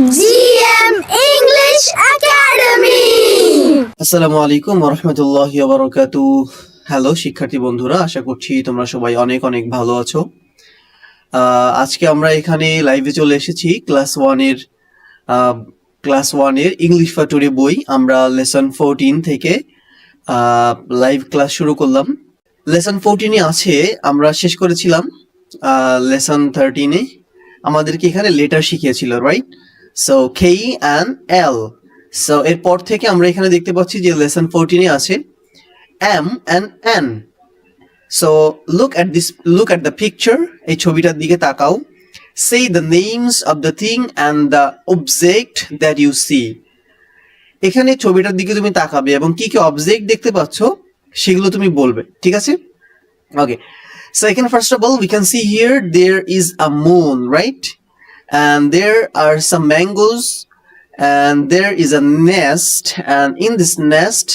GM English Academy. আসসালামু আলাইকুম ওয়া রাহমাতুল্লাহি ওয়া বারাকাতুহু। হ্যালো শিক্ষার্থী বন্ধুরা, আশা করছি তোমরা সবাই অনেক অনেক ভালো আছো। আজকে আমরা এখানে লাইভে চলে এসেছি ক্লাস 1 এর ইংলিশ ফাটুরি বই। আমরা লেসন 14 থেকে লাইভ ক্লাস শুরু করলাম। লেসন 14 এ আছে, আমরা শেষ করেছিলাম লেসন 13 এ। আমাদেরকে এখানে লেটার শিখিয়েছিল, right? So K and L। So এরপর থেকে আমরা এখানে দেখতে পাচ্ছি যে লেসন 14 এ আছে M and N। So look at the picture। এই ছবিটার দিকে তাকাও। Say the names of the thing and the object that you see। এখানে ছবিটার দিকে তুমি তাকাবে এবং কি কি অবজেক্ট দেখতে পাচ্ছ সেগুলো তুমি বলবে, ঠিক আছে? Okay, so again, first of all, we can see here there is a moon, right? And there are some mangoes, and there is a nest, and in this nest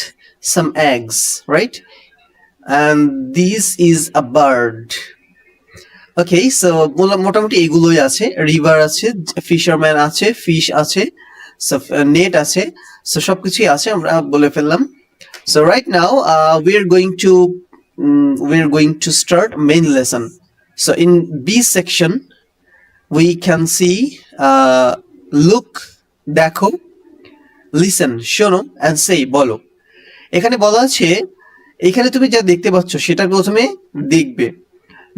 some eggs, right? And this is a bird. Okay, so মোটামুটি এগুলোই আছে। River আছে, fisherman আছে, fish আছে, net আছে, so সবকিছুই আছে, আমরা বলে ফেললাম। So right now we're going to start main lesson. So in B section we can see look, দেখো, listen, শোনো, and say, বলো। এখানে বলা আছে, এখানে তুমি যা দেখতে পাচ্ছ সেটা প্রথমে দেখবে,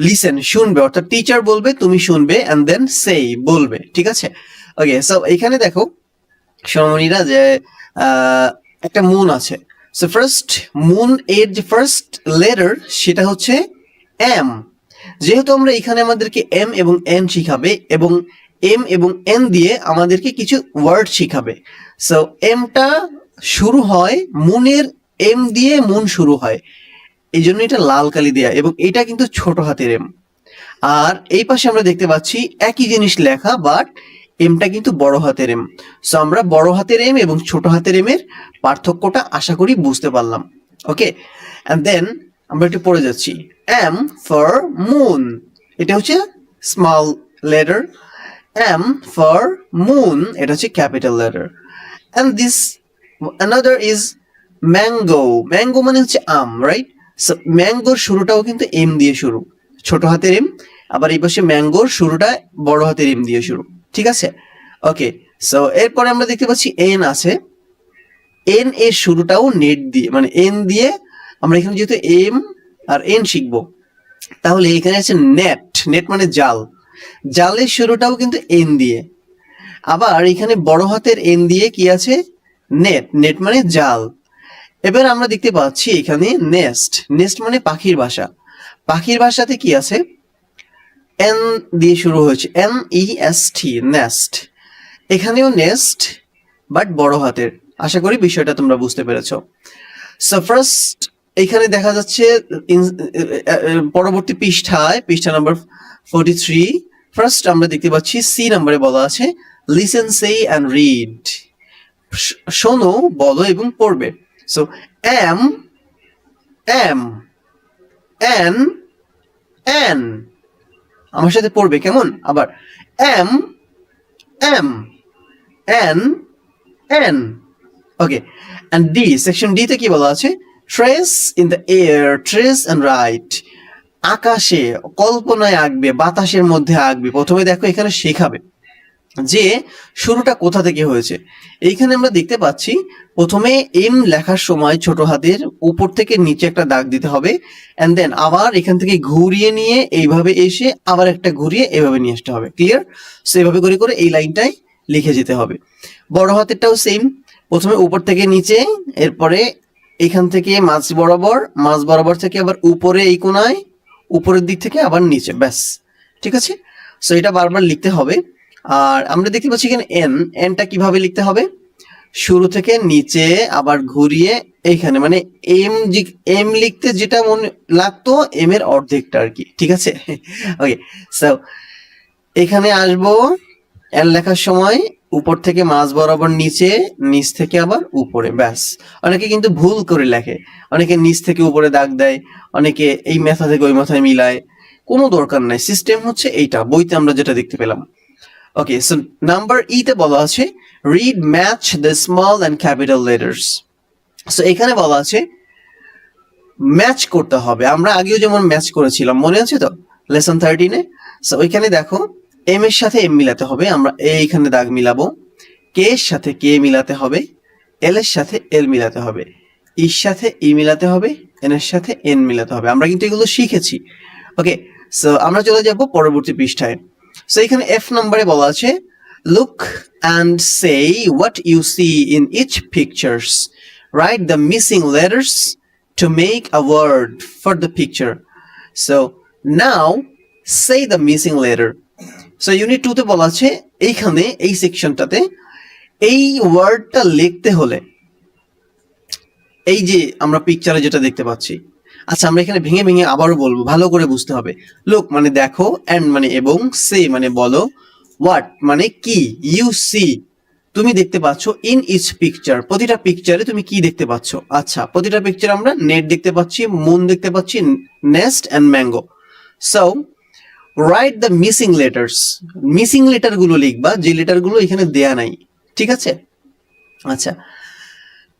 লিসেন শুনবে, অর্থাৎ টিচার বলবে তুমি শুনবে, and then say বলবে, ঠিক আছে? ওকে, সো এখানে দেখো সোনামণিরা যে একটা মুন আছে। সো ফার্স্ট মুন এর যে ফার্স্ট লেটার সেটা হচ্ছে এম। যেহেতু আমরা এখানে আমাদেরকে এম এবং এন শিখাবে এবং এম এবং এন দিয়ে আমাদেরকে কিছু ওয়ার্ড শিখাবে। সো এমটা শুরু হয় মুনের এম দিয়ে, মুন শুরু হয়, এই জন্য এটা লাল কালি দেয়া, এবং এটা কিন্তু ছোট হাতের এম। আর এই পাশে আমরা দেখতে পাচ্ছি একই জিনিস লেখা, বাট এমটা কিন্তু বড় হাতের এম। সো আমরা বড় হাতের এম এবং ছোট হাতের এম এর পার্থক্যটা আশা করি বুঝতে পারলাম। ওকে, এন্ড দেন আমরা একটু পড়ে যাচ্ছি। এম ফর মুন, এটা হচ্ছে small letter. M for moon, এটা হচ্ছে capital letter. And this another is mango. Mango মানে হচ্ছে আম, রাইট? সো ম্যাঙ্গোর শুরুটাও কিন্তু এম দিয়ে শুরু, ছোট হাতের এম। আবার এই পাশে ম্যাঙ্গোর শুরুটা বড় হাতের এম দিয়ে শুরু, ঠিক আছে? ওকে, সো এরপরে আমরা দেখতে পাচ্ছি এন আছে। এন এর শুরুটাও নেট দিয়ে, মানে এন দিয়ে। আমরা এখানে যেহেতু এম আর এন শিখবো, তাহলে এখানে আছে নেট। নেট মানে জাল, জালের শুরুটাও কিন্তু এন দিয়ে। আবার এখানে বড় হাতের এন দিয়ে কি আছে? নেট। নেট মানে জাল। এবার আমরা দেখতে পাচ্ছি এখানে নেস্ট। নেস্ট মানে পাখির বাসা। পাখির বাসাতে কি আছে? এন দিয়ে শুরু হয়েছে, NEST, নেস্ট। এখানেও নেস্ট, বাট বড় হাতের। আশা করি বিষয়টা তোমরা বুঝতে পেরেছো। সো ফার্স্ট এখানে দেখা যাচ্ছে পরবর্তী পৃষ্ঠায়, পৃষ্ঠা নাম্বার 43, ফার্স্ট আমরা দেখতে পাচ্ছি সি নাম্বারে বলা আছে লিসেন, সে অ্যান্ড রিড। শোনো, বলো এবং পড়বে। So M, M, N, N, আমার সাথে পড়বে কেমন? আবার M, M, N, N. Okay, and D, section D তে কি বলা আছে? Trace in the air, trace and write. আকাশে, কল্পনায় আঁকবে, বাতাসের মধ্যে আঁকবে। প্রথমে দেখো এখানে শেখাবে যে শুরুটা কোথা থেকে হয়েছে। এইখানে আমরা দেখতে পাচ্ছি প্রথমে এম লেখার সময় ছোট হাতের উপর থেকে নিচে একটা দাগ দিতে হবে, এন্ড দেন আবার এখান থেকে ঘুরিয়ে নিয়ে এইভাবে এসে আবার একটা ঘুরিয়ে এভাবে নিয়ে আসতে হবে। ক্লিয়ার? সো এইভাবে করে করে এই লাইনটাই লিখে যেতে হবে। বড় হাতেরটাও সেম, প্রথমে উপর থেকে নিচে, এরপরে এখান থেকে মাঝ বরাবর, মাঝ বরাবর থেকে আবার উপরে এই কোনায়, উপরের দিক থেকে আবার নিচে, ব্যাস, ঠিক আছে? সো এটা বারবার লিখতে হবে। আর আমরা দেখতে পাচ্ছি এখানে এন, এনটা কিভাবে লিখতে হবে? শুরু থেকে নিচে আবার ঘুরিয়ে এইখানে, মানে এম লিখতে যেটা মনে লাগতো এম এর অর্ধেকটা আর কি, ঠিক আছে? ওকে, সো এখানে আসবো, এন লেখার সময় উপর থেকে মাঝ বরাবর নিচে, নিচ থেকে আবার উপরে, ব্যাস। অনেকে কিন্তু ভুল করে লেখে, অনেকে নিচ থেকে উপরে দাগ দেয়, অনেকে এই মাথা থেকে ওই মাথায় মিলায়। কোনো দরকার নাই, সিস্টেম হচ্ছে এইটা, বইতে আমরা যেটা দেখতে পেলাম। ওকে, সো নাম্বার তে বলা আছে read match the small and capital letters. So এখানে বলা আছে ম্যাচ করতে হবে। আমরা আগেও যেমন ম্যাচ করেছিলাম, মনে আছে তো লেসন 13-এ। সো ওইখানে দেখো এম এর সাথে এম মিলাতে হবে, আমরা এইখানে দাগ মিলাবো। কে এর সাথে কে মিলাতে হবে, এল এর সাথে এল মিলাতে হবে, ইর সাথে ই মিলাতে হবে, এন এর সাথে এন মিলাতে হবে। আমরা কিন্তু এগুলো শিখেছি। ওকে, সো আমরা চলে যাব পরবর্তী পৃষ্ঠায়। সো এখানে এফ নম্বরে বলা আছে look and say what you see in each pictures, write the missing letters to make a word for the picture. So now say the missing letter. So unit 2 তে বলা আছে এইখানে এই সেকশনটাতে এই ওয়ার্ডটা লিখতে হলে এই যে আমরা পিকচারে যেটা দেখতে পাচ্ছি, আচ্ছা আমরা এখানে ভেঙে ভেঙে আবারও বলবো, ভালো করে বুঝতে হবে। লুক মানে দেখো, অ্যান্ড মানে এবং, সে মানে বলো, হোয়াট মানে কি, ইউ সি তুমি দেখতে পাচ্ছ, ইন ইচ পিকচার প্রতিটা পিকচারে তুমি কি দেখতে পাচ্ছ। আচ্ছা প্রতিটা পিকচারে আমরা নেট দেখতে পাচ্ছি, মুন দেখতে পাচ্ছি, nest and mango. So right the missing letters, missing letter গুলো লিখবা যে লেটার গুলো এখানে দেয়া নাই, ঠিক আছে। আচ্ছা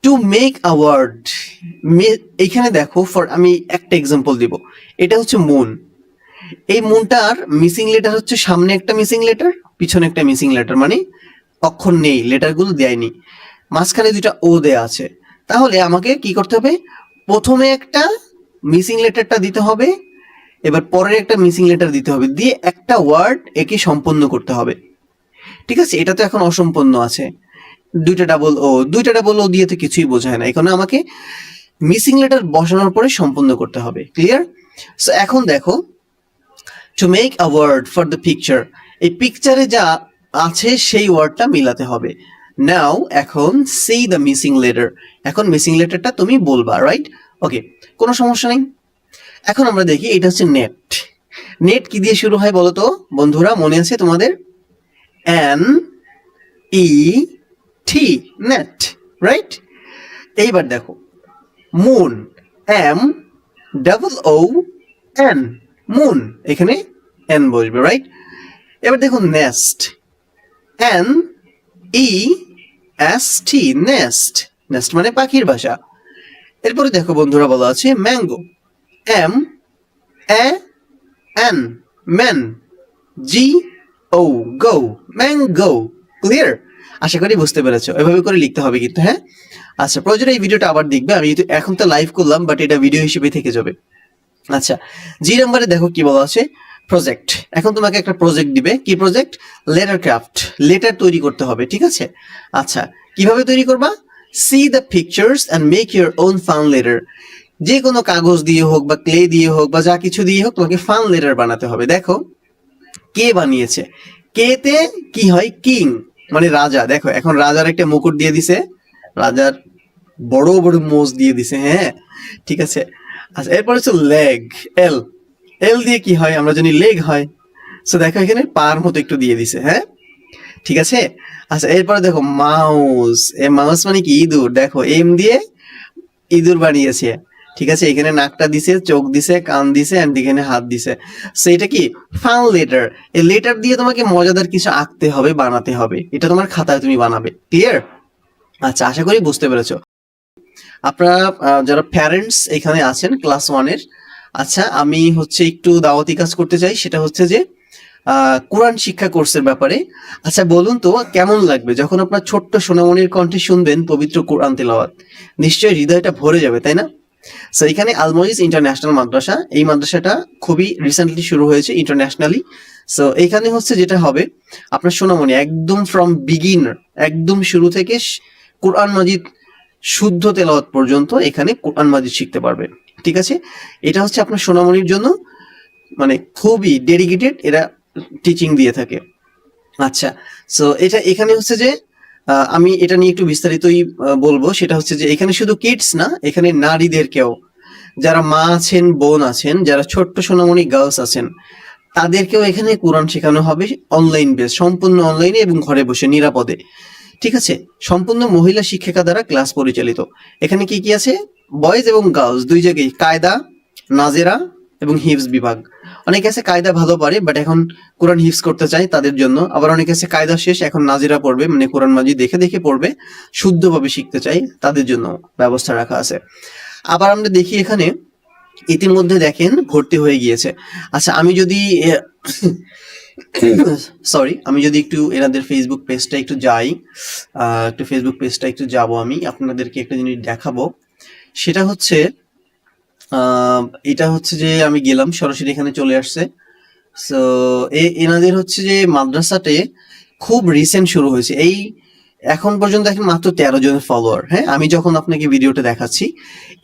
টু মেক আ ওয়ার্ড, এখানে দেখো ফর আমি একটা এক্সাম্পল দিব, এটা হচ্ছে মুন। এই মুনটার মিসিং লেটার হচ্ছে সামনে একটা মিসিং লেটার, পিছনে একটা মিসিং লেটার, মানে অক্ষর নেই, লেটারগুলো দেয়নি, মাঝখানে দুটা ও দেয়া আছে। তাহলে আমাকে কি করতে হবে, প্রথমে একটা মিসিং লেটারটা দিতে হবে, এবার পরের একটা মিসিং লেটার দিতে হবে, দিয়ে একটা ওয়ার্ড একে সম্পন্ন করতে হবে, ঠিক আছে। এটা তো এখন অসম্পন্ন আছে, দুইটা ডাবল ও দিয়ে তো কিছুই বোঝায় না, এখানে আমাকে মিসিং লেটার বসানোর পরে সম্পন্ন করতে হবে। ক্লিয়ার? সো এখন দেখো to make a word for the picture, এই পিকচারে যা আছে সেই ওয়ার্ডটা মিলাতে হবে। নাও এখন সি দ্য মিসিং লেটার, এখন মিসিং লেটারটা তুমি বলবা, রাইট? ওকে, কোনো সমস্যা নেই। এখন আমরা দেখি এটা হচ্ছে নেট। নেট কি দিয়ে শুরু হয় বলো তো বন্ধুরা, মনে আছে তোমাদের? N E T, net, right? এইবার দেখো moon, M double O N, moon, এখানে এন বসবে, রাইট? এবার দেখো nest, N E S T, nest, nest মানে পাখির বাসা। এরপরে দেখো বন্ধুরা বলা আছে mango, M A N, man, G O go, mango. Clear? আশা করি বুঝতে পেরেছো, এভাবে করে লিখতে হবে কিন্তু, হ্যাঁ। আচ্ছা প্রয়োজনে এই ভিডিওটা আবার দেখবে, আমি এখন তো লাইভ করলাম বাট এটা ভিডিও হিসেবে থেকে যাবে। আচ্ছা জি নাম্বারে দেখো কি বলা আছে, প্রজেক্ট। এখন তোমাকে একটা প্রজেক্ট দিবে, কি প্রজেক্ট? লেটার ক্রাফট, লেটার তৈরি করতে হবে, ঠিক আছে। আচ্ছা কিভাবে তৈরি করবা? C the pictures and make your own fun letter, যে কোনো কাগজ দিয়ে হোক বা ক্লে দিয়ে হোক বা যা কিছু দিয়ে হোক তোমাকে ফান লেটার বানাতে হবে। দেখো কে বানিয়েছে, কে তে কি হয়, কিং মানে রাজা। দেখো এখন রাজার একটা মুকুট দিয়ে দিছে, রাজার বড় বড় মোজ দিয়ে দিছে, হ্যাঁ ঠিক আছে। আচ্ছা এরপর হচ্ছে লেগ, এল, এল দিয়ে কি হয় আমরা জানি লেগ হয়। সো দেখো এখানে পার মতো একটু দিয়ে দিছে, হ্যাঁ ঠিক আছে। আচ্ছা এরপরে দেখো মাউস, এ মাউস মানে কি ইঁদুর, দেখো এম দিয়ে ইঁদুর বানিয়েছে, ঠিক আছে। এখানে নাকটা দিছে, চোখ দিছে, কান দিছে, এন্ড এখানে হাত দিছে। সো এটা কি ফান লেটার, এই লেটার দিয়ে তোমাকে মজাদার কিছু আঁকতে হবে, বানাতে হবে, এটা তোমার খাতায় তুমি বানাবে। ক্লিয়ার? আচ্ছা আশা করি বুঝতে পেরেছো। আপনারা যারা প্যারেন্টস এখানে আছেন ক্লাস 1-এর, আচ্ছা আমি হচ্ছে একটু দাওয়াতি কাজ করতে চাই, সেটা হচ্ছে যে কোরআন শিক্ষা কোর্সের ব্যাপারে। আচ্ছা বলুন তো কেমন লাগবে যখন আপনার ছোট্ট সোনামণির কণ্ঠে শুনবেন পবিত্র কোরআন তেলাওয়াত? নিশ্চয়ই হৃদয়টা ভরে যাবে, তাই না? সো এখানে আল মুইজ ইন্টারন্যাশনাল মাদ্রাসা, এই মাদ্রাসাটা খুবই রিসেন্টলি শুরু হয়েছে ইন্টারন্যাশনালি। সো এখানে হচ্ছে যেটা হবে, আপনার সোনামণি একদম ফ্রম বিগিনার, একদম শুরু থেকে কোরআন মাজিদ শুদ্ধ তেলাওয়াত পর্যন্ত এখানে কোরআন মাজিদ শিখতে পারবে, ঠিক আছে। এটা হচ্ছে আপনার সোনামণির জন্য মানে খুবই ডেডিকেটেড, এরা টিচিং দিয়ে থাকে। আচ্ছা সো এটা এখানে হচ্ছে যে আমি এটা নিয়ে একটু বিস্তারিতই বলবো, সেটা হচ্ছে যে এখানে শুধু কিডস না, এখানে নারীদেরকেও, যারা মা আছেন, বোন আছেন, যারা ছোট্ট সোনামণি গার্লস আছেন, তাদেরকেও এখানে কোরআন শেখানো হবে অনলাইন বেস, সম্পূর্ণ অনলাইনে এবং ঘরে বসে নিরাপদে, ঠিক আছে। সম্পূর্ণ মহিলা শিক্ষিকা দ্বারা ক্লাস পরিচালিত। এখানে কি কি আছে? বয়েজ এবং গার্লস দুই জায়গায় কায়দা, নাজেরা এবং হিফজ বিভাগ, অনেকে আছে কায়দা ভালো পারে বাট এখন কোরআন হিফজ করতে চায় তাদের জন্য, আবার অনেকে আছে কায়দা শেষ এখন নাজিরা পড়বে, মানে কোরআন মাজিদ দেখে দেখে পড়বে, শুদ্ধভাবে শিখতে চাই, তাদের জন্য ব্যবস্থা রাখা আছে। আবার আমরা দেখি এখানে ইতিমধ্যে দেখেন ভর্তি হয়ে গিয়েছে। আচ্ছা আমি যদি সরি আমি যদি একটু এনাদের ফেসবুক পেজটা একটু যাই, একটু ফেসবুক পেজটা একটু যাব, আমি আপনাদেরকে একটা জিনিস দেখাবো। সেটা হচ্ছে এটা হচ্ছে যে আমি গেলাম সরাসরি এখানে চলে আসছে। সো এনাদের হচ্ছে যে মাদ্রাসাতে খুব রিসেন্ট শুরু হয়েছে, এই এখন পর্যন্ত দেখেন মাত্র 13 জন ফলোয়ার। হ্যাঁ আমি যখন আপনাকে ভিডিওটা দেখাচ্ছি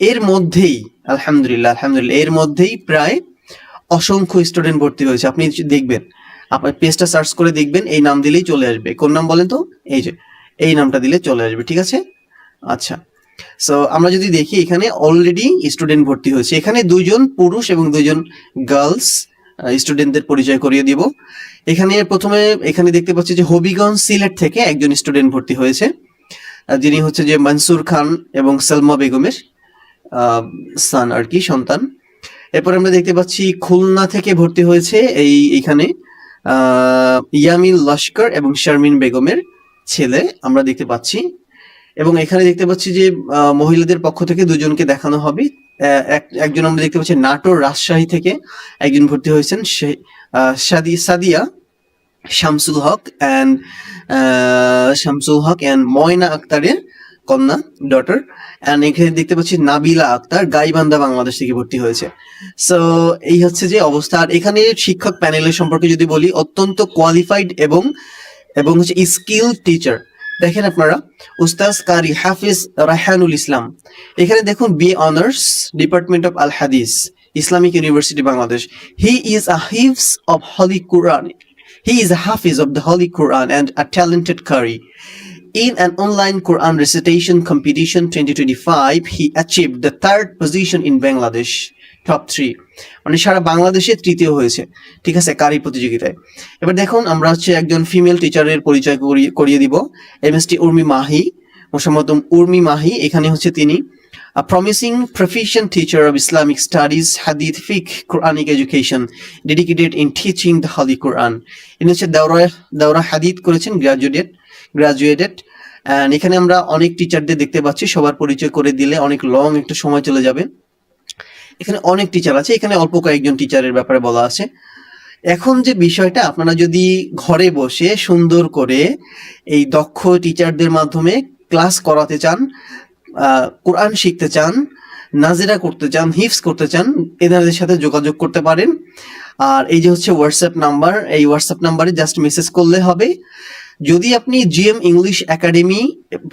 এর মধ্যেই আলহামদুলিল্লাহ আলহামদুলিল্লাহ এর মধ্যেই প্রায় অসংখ্য স্টুডেন্ট ভর্তি হয়েছে। আপনি দেখবেন, আপনার পেজটা সার্চ করে দেখবেন, এই নাম দিলেই চলে আসবে। কোন নাম বলেন তো? এই যে এই নামটা দিলে চলে আসবে, ঠিক আছে? আচ্ছা সো আমরা যদি দেখি এখানে অলরেডি স্টুডেন্ট ভর্তি হয়েছে। এখানে 2 জন পুরুষ এবং 2 জন গার্লস স্টুডেন্টদের পরিচয় করিয়ে দিব। এখানে প্রথমে এখানে দেখতে পাচ্ছি যে হবিগঞ্জ সিলেট থেকে একজন স্টুডেন্ট ভর্তি হয়েছে, যিনি হচ্ছে যে মনসুর খান এবং সালমা বেগমের সান আর কি, সন্তান। এরপর আমরা দেখতে পাচ্ছি খুলনা থেকে ভর্তি হয়েছে এইখানে ইয়ামিন লস্কর এবং শারমিন বেগমের ছেলে আমরা দেখতে পাচ্ছি। এবং এখানে দেখতে পাচ্ছি যে মহিলাদের পক্ষ থেকে 2 জনকে দেখানো হবে। একজন আমরা দেখতে পাচ্ছি নাটোর রাজশাহী থেকে একজন ভর্তি হয়েছেন, সাদিয়া শামসুল হক অ্যান্ড ময়না আক্তারের কন্যা ডটার। অ্যান্ড এখানে দেখতে পাচ্ছি নাবিলা আক্তার গাইবান্ধা বাংলাদেশ থেকে ভর্তি হয়েছে। সো এই হচ্ছে যে অবস্থা। আর এখানে শিক্ষক প্যানেলের সম্পর্কে যদি বলি, অত্যন্ত কোয়ালিফাইড এবং হচ্ছে স্কিল টিচার। দেখেন আপনারা, উস্তাজ কারি হাফিজ রায়হানুল ইসলাম, এখানে দেখুন বিএ অনার্স ডিপার্টমেন্ট অফ আল হাদিস, Islamic university Bangladesh. He is a হিফজ of holy Quran, he is a হাফিজ of the holy Quran and a talented qari. In an online Quran recitation competition 2025, he achieved the 3rd position in Bangladesh top 3, মানে সারা বাংলাদেশে তৃতীয় হয়েছে, ঠিক আছে, কারি প্রতিযোগিতায়। এবার দেখুন আমরা হচ্ছে একজন ফিমেল টিচারের পরিচয় করিয়ে দিব। এমএসটি উর্মি মাহি, মোসাম্মদ উর্মি মাহি, এখানে হচ্ছে তিনি a promising proficient teacher of Islamic studies, hadith, fiqh, Quranic education, dedicated in teaching the Holy Quran. ইনি হচ্ছে দাওরা হাদিদ করেছেন, গ্রাজুয়েটেড। এন্ড এখানে আমরা অনেক টিচারদের দেখতে পাচ্ছি, সবার পরিচয় করে দিলে অনেক লং একটা সময় চলে যাবে। এখানে অনেক টিচার আছে, এখানে অল্প কয়েকজন টিচারের ব্যাপারে বলা আছে। এখন যে বিষয়টা, আপনারা যদি ঘরে বসে সুন্দর করে এই দক্ষ টিচারদের মাধ্যমে ক্লাস করাতে চান, কোরআন শিখতে চান, নাজিরা করতে চান, হিফজ করতে চান, এনাদের সাথে যোগাযোগ করতে পারেন। আর এই যে হচ্ছে হোয়াটসঅ্যাপ নাম্বার, এই হোয়াটসঅ্যাপ নাম্বারে জাস্ট মেসেজ করলে হবে। যদি আপনি জিএম ইংলিশ একাডেমি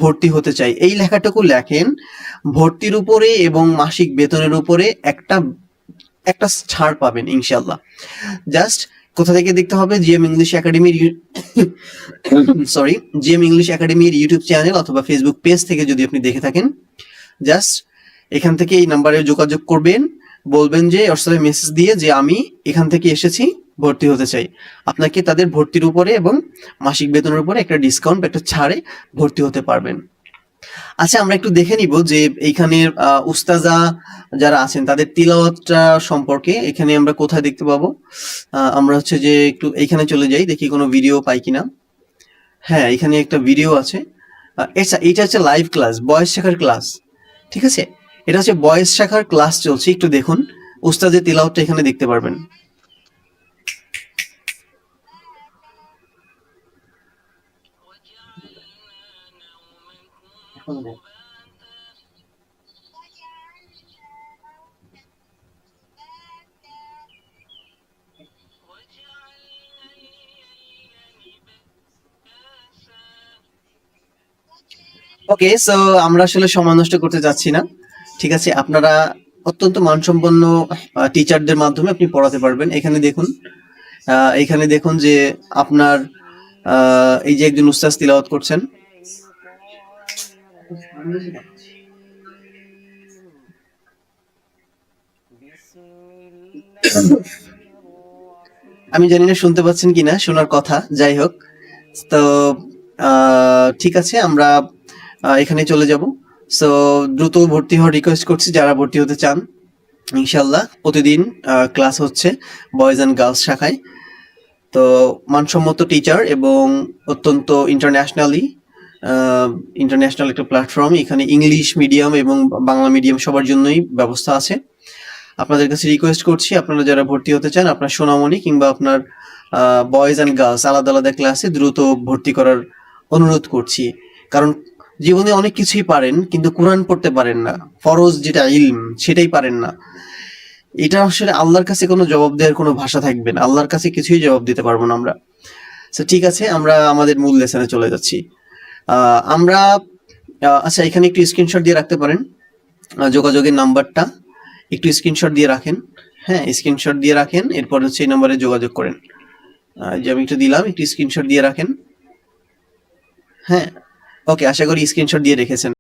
ভর্তি হতে চাই, এই লেখাটুকু লেখেন, ভর্তির উপরে এবং মাসিক বেতনের উপরে একটা ছাড় পাবেন ইনশাল্লাহ। জাস্ট কোথা থেকে দেখতে হবে, জিএম ইংলিশ একাডেমির জিএম ইংলিশ একাডেমির ইউটিউব চ্যানেল অথবা ফেসবুক পেজ থেকে যদি আপনি দেখে থাকেন, জাস্ট এখান থেকে এই নাম্বারে যোগাযোগ করবেন, বলবেন যে ওর সাথে মেসেজ দিয়ে যে আমি এখান থেকে এসেছি, ভর্তি হতে চাই। আপনাকে তাদের ভর্তির উপরে এবং মাসিক বেতনের উপরে একটা ডিসকাউন্ট, একটা ছাড়ে ভর্তি হতে পারবেন। আচ্ছা আমরা একটু দেখে নিব যে এইখানের উস্তাজা যারা আছেন তাদের তিলাওয়াতটা সম্পর্কে এখানে আমরা কোথায় দেখতে পাবো। আমরা হচ্ছে যে একটু এইখানে চলে যাই, দেখি কোনো ভিডিও পাই কিনা। হ্যাঁ এখানে একটা ভিডিও আছে। এটা হচ্ছে লাইভ ক্লাস, বয়েস শাখার ক্লাস, ঠিক আছে, এটা হচ্ছে বয়েস শাখার ক্লাস চলছে। একটু দেখুন, উস্তাদের তিলাওয়াতটা এখানে দেখতে পারবেন। ওকে, সো আমরা আসলে সময় নষ্ট করতে যাচ্ছি না, ঠিক আছে। আপনারা অত্যন্ত মানসম্পন্ন টিচারদের মাধ্যমে আপনি পড়াতে পারবেন। এখানে দেখুন যে আপনার এই যে একজন উস্তাদ তিলাওয়াত করছেন, আমি জানি না শুনতে পাচ্ছেন কিনা, শোনার কথা, যাই হোক। তো ঠিক আছে, আমরা এখানে চলে যাব। সো দ্রুত ভর্তি হওয়ার রিকোয়েস্ট করছি যারা ভর্তি হতে চান। ইনশাল্লাহ প্রতিদিন ক্লাস হচ্ছে বয়েজ অ্যান্ড গার্লস শাখায়। তো মানসম্মত টিচার এবং অত্যন্ত ইন্টারন্যাশনাল একটা প্ল্যাটফর্ম। এখানে ইংলিশ মিডিয়াম এবং বাংলা মিডিয়াম সবার জন্যই ব্যবস্থা আছে। আপনাদের কাছে রিকোয়েস্ট করছি, আপনারা যারা ভর্তি হতে চান আপনার সোনামণি কিংবা আপনার বয়েজ অ্যান্ড গার্লস আলাদা আলাদা ক্লাসে দ্রুত ভর্তি করার অনুরোধ করছি। কারণ জীবনে অনেক কিছুই পারেন কিন্তু কোরআন পড়তে পারেন না, ফরজ যেটা ইলম সেটাই পারেন না। এটা আসলে আল্লাহর কাছে কোনো জবাব দেওয়ার কোনো ভাষা থাকবে না, আল্লাহর কাছে কিছুই জবাব দিতে পারবো না আমরা। তো ঠিক আছে, আমরা আমাদের মূল লেসনে চলে যাচ্ছি। আমরা আচ্ছা, এখানে একটু স্ক্রিনশট দিয়ে রাখতে পারেন যোগাযোগের নাম্বারটা, একটু স্ক্রিনশট দিয়ে রাখেন। হ্যাঁ, স্ক্রিনশট দিয়ে রাখেন, এরপর হচ্ছে এই নাম্বারে যোগাযোগ করেন। যে আমি একটু দিলাম, একটু স্ক্রিনশট দিয়ে রাখেন। হ্যাঁ, ওকে, আশা করি স্ক্রিনশট দিয়ে রেখেছেন।